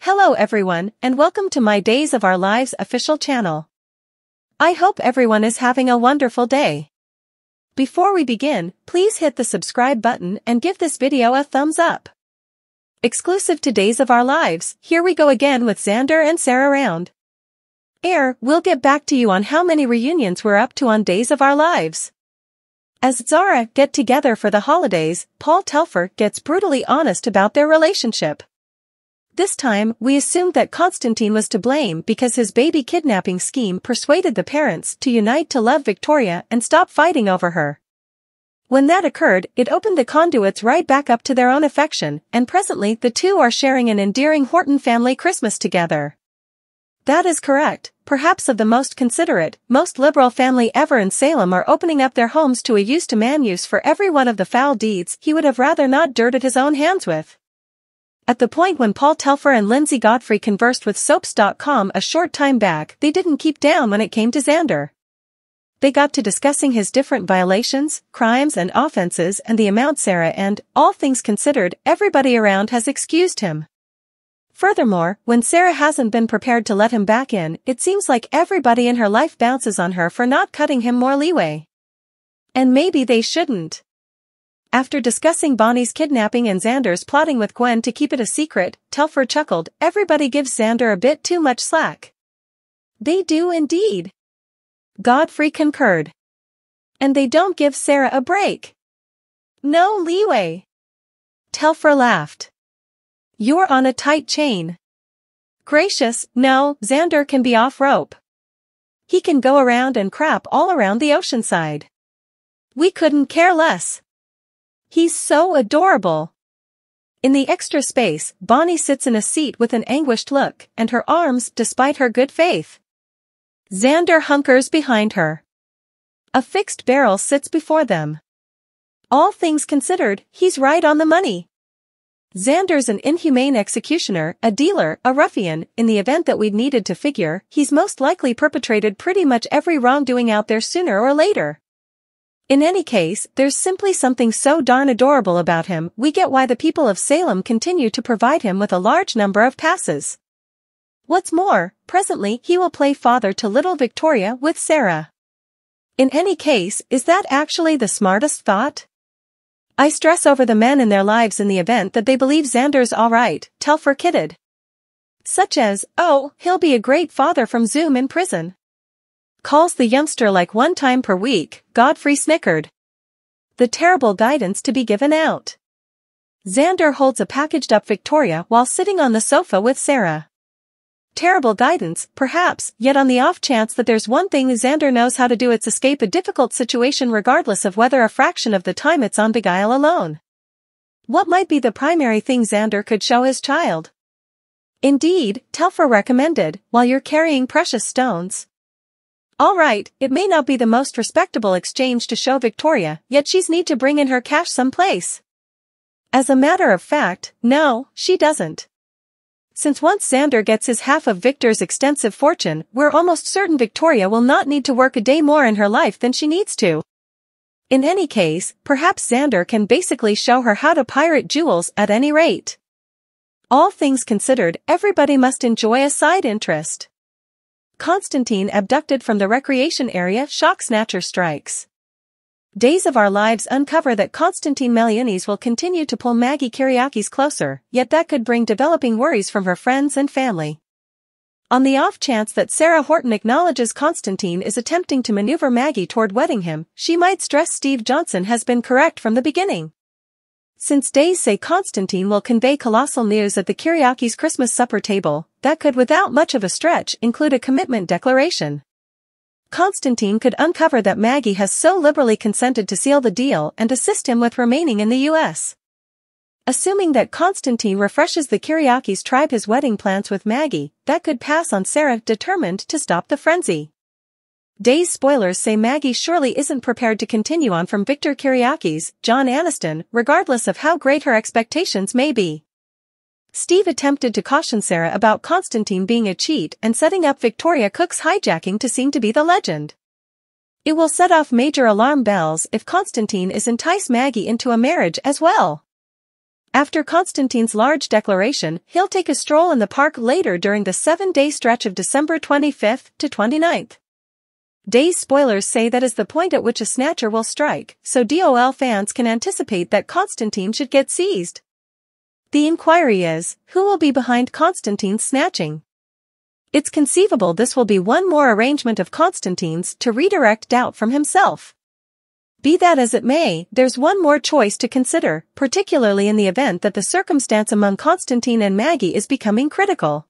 Hello everyone, and welcome to my Days of Our Lives official channel. I hope everyone is having a wonderful day. Before we begin, please hit the subscribe button and give this video a thumbs up. Exclusive to Days of Our Lives, here we go again with Xander and Xarah round. We'll get back to you on how many reunions we're up to on Days of Our Lives. As Xarah get together for the holidays, Telfer gets brutally honest about their relationship. This time, we assumed that Constantine was to blame because his baby kidnapping scheme persuaded the parents to unite to love Victoria and stop fighting over her. When that occurred, it opened the conduits right back up to their own affection, and presently the two are sharing an endearing Horton family Christmas together. That is correct, perhaps of the most considerate, most liberal family ever in Salem are opening up their homes to a used-to-man use for every one of the foul deeds he would have rather not dirted his own hands with. At the point when Telfer and Lindsay Godfrey conversed with Soaps.com a short time back, they didn't keep down when it came to Xander. They got to discussing his different violations, crimes and offenses and the amount Xarah and, all things considered, everybody around has excused him. Furthermore, when Xarah hasn't been prepared to let him back in, it seems like everybody in her life bounces on her for not cutting him more leeway. And maybe they shouldn't. After discussing Bonnie's kidnapping and Xander's plotting with Gwen to keep it a secret, Telfer chuckled, everybody gives Xander a bit too much slack. They do indeed. Godfrey concurred. And they don't give Xarah a break. No leeway. Telfer laughed. You're on a tight chain. Gracious, no, Xander can be off rope. He can go around and crap all around the oceanside. We couldn't care less. He's so adorable. In the extra space, Bonnie sits in a seat with an anguished look, and her arms, despite her good faith. Xander hunkers behind her. A fixed barrel sits before them. All things considered, he's right on the money. Xander's an inhumane executioner, a dealer, a ruffian. In the event that we'd needed to figure, he's most likely perpetrated pretty much every wrongdoing out there sooner or later. In any case, there's simply something so darn adorable about him, we get why the people of Salem continue to provide him with a large number of passes. What's more, presently he will play father to little Victoria with Xarah. In any case, is that actually the smartest thought? I stress over the men in their lives in the event that they believe Xander's alright, Telfer kidded. Such as, oh, he'll be a great father from Zoom in prison. Calls the youngster like 1 time per week, Godfrey snickered. The terrible guidance to be given out. Xander holds a packaged-up Victoria while sitting on the sofa with Xarah. Terrible guidance, perhaps, yet on the off chance that there's one thing Xander knows how to do, it's escape a difficult situation regardless of whether a fraction of the time it's on beguile alone. What might be the primary thing Xander could show his child? Indeed, Telfer recommended, while you're carrying precious stones. Alright, it may not be the most respectable exchange to show Victoria, yet she's need to bring in her cash someplace. As a matter of fact, no, she doesn't. Since once Xander gets his half of Victor's extensive fortune, we're almost certain Victoria will not need to work a day more in her life than she needs to. In any case, perhaps Xander can basically show her how to pirate jewels at any rate. All things considered, everybody must enjoy a side interest. Constantine abducted from the recreation area, shock snatcher strikes. Days of Our Lives uncover that Constantine Meliunis will continue to pull Maggie Kyriakis closer, yet that could bring developing worries from her friends and family. On the off chance that Xarah Horton acknowledges Constantine is attempting to maneuver Maggie toward wedding him, she might stress Steve Johnson has been correct from the beginning. Since Days say Constantine will convey colossal news at the Kyriakis' Christmas supper table, that could without much of a stretch include a commitment declaration. Constantine could uncover that Maggie has so liberally consented to seal the deal and assist him with remaining in the U.S. Assuming that Constantine refreshes the Kyriakis tribe his wedding plans with Maggie, that could pass on Xarah determined to stop the frenzy. Days spoilers say Maggie surely isn't prepared to continue on from Victor Kyriakis, John Aniston, regardless of how great her expectations may be. Steve attempted to caution Xarah about Constantine being a cheat and setting up Victoria Cook's hijacking to seem to be the legend. It will set off major alarm bells if Constantine is entice Maggie into a marriage as well. After Konstantin's large declaration, he'll take a stroll in the park later during the 7-day stretch of December 25th to 29th. Days spoilers say that is the point at which a snatcher will strike, so DOL fans can anticipate that Konstantin should get seized. The inquiry is, who will be behind Konstantin's snatching? It's conceivable this will be one more arrangement of Konstantin's to redirect doubt from himself. Be that as it may, there's one more choice to consider, particularly in the event that the circumstance among Konstantin and Maggie is becoming critical.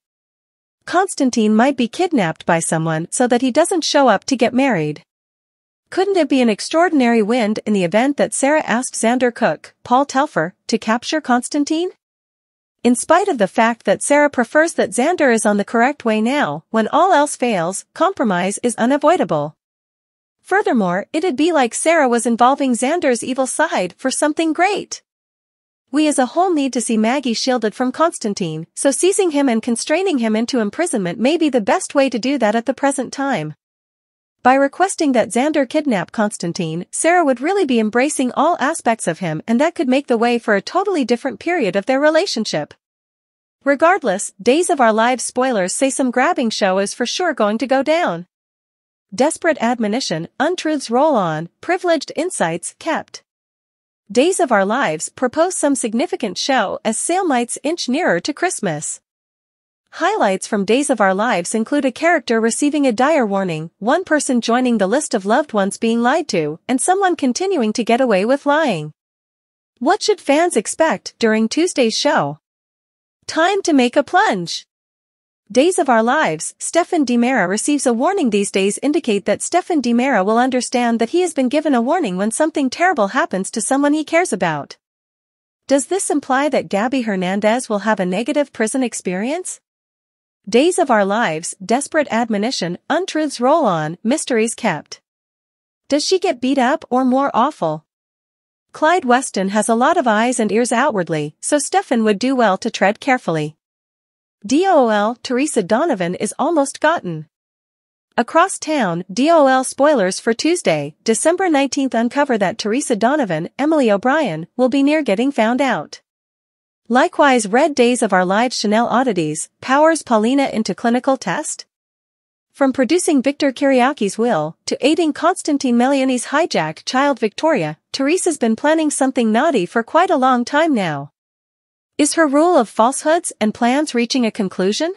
Konstantin might be kidnapped by someone so that he doesn't show up to get married. Couldn't it be an extraordinary wind in the event that Xarah asked Xander Cook, Paul Telfer, to capture Konstantin? In spite of the fact that Xarah prefers that Xander is on the correct way now, when all else fails, compromise is unavoidable. Furthermore, it'd be like Xarah was involving Xander's evil side for something great. We as a whole need to see Maggie shielded from Konstantin, so seizing him and constraining him into imprisonment may be the best way to do that at the present time. By requesting that Xander kidnap Konstantin, Xarah would really be embracing all aspects of him, and that could make the way for a totally different period of their relationship. Regardless, Days of Our Lives spoilers say some grabbing show is for sure going to go down. Desperate admonition, untruths roll on, privileged insights kept. Days of Our Lives propose some significant show as stalemates inch nearer to Christmas. Highlights from Days of Our Lives include a character receiving a dire warning, one person joining the list of loved ones being lied to, and someone continuing to get away with lying. What should fans expect during Tuesday's show? Time to make a plunge. Days of Our Lives, Stefan DiMera receives a warning. These days indicate that Stefan DiMera will understand that he has been given a warning when something terrible happens to someone he cares about. Does this imply that Gabby Hernandez will have a negative prison experience? Days of Our Lives, desperate admonition, untruths roll on, mysteries kept. Does she get beat up or more awful? Clyde Weston has a lot of eyes and ears outwardly, so Stefan would do well to tread carefully. DOL, Teresa Donovan is almost gotten. Across town, DOL spoilers for Tuesday, December 19th uncover that Teresa Donovan, Emily O'Brien, will be near getting found out. Likewise read Days of Our Lives Chanel oddities, powers Paulina into clinical test? From producing Victor Kiriaki's will, to aiding Konstantin Meliani's hijack child Victoria, Teresa's been planning something naughty for quite a long time now. Is her rule of falsehoods and plans reaching a conclusion?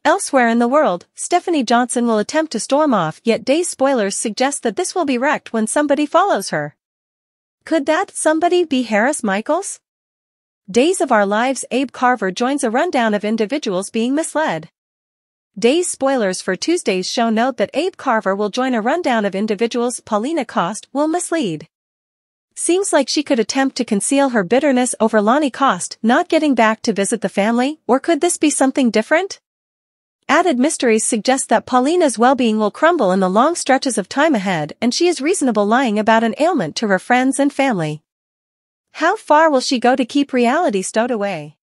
Elsewhere in the world, Stephanie Johnson will attempt to storm off, yet Days spoilers suggest that this will be wrecked when somebody follows her. Could that somebody be Harris Michaels? Days of Our Lives Abe Carver joins a rundown of individuals being misled. Days spoilers for Tuesday's show note that Abe Carver will join a rundown of individuals Paulina Cost will mislead. Seems like she could attempt to conceal her bitterness over Lonnie Cost not getting back to visit the family, or could this be something different? Added mysteries suggest that Paulina's well-being will crumble in the long stretches of time ahead, and she is reasonable lying about an ailment to her friends and family. How far will she go to keep reality stowed away?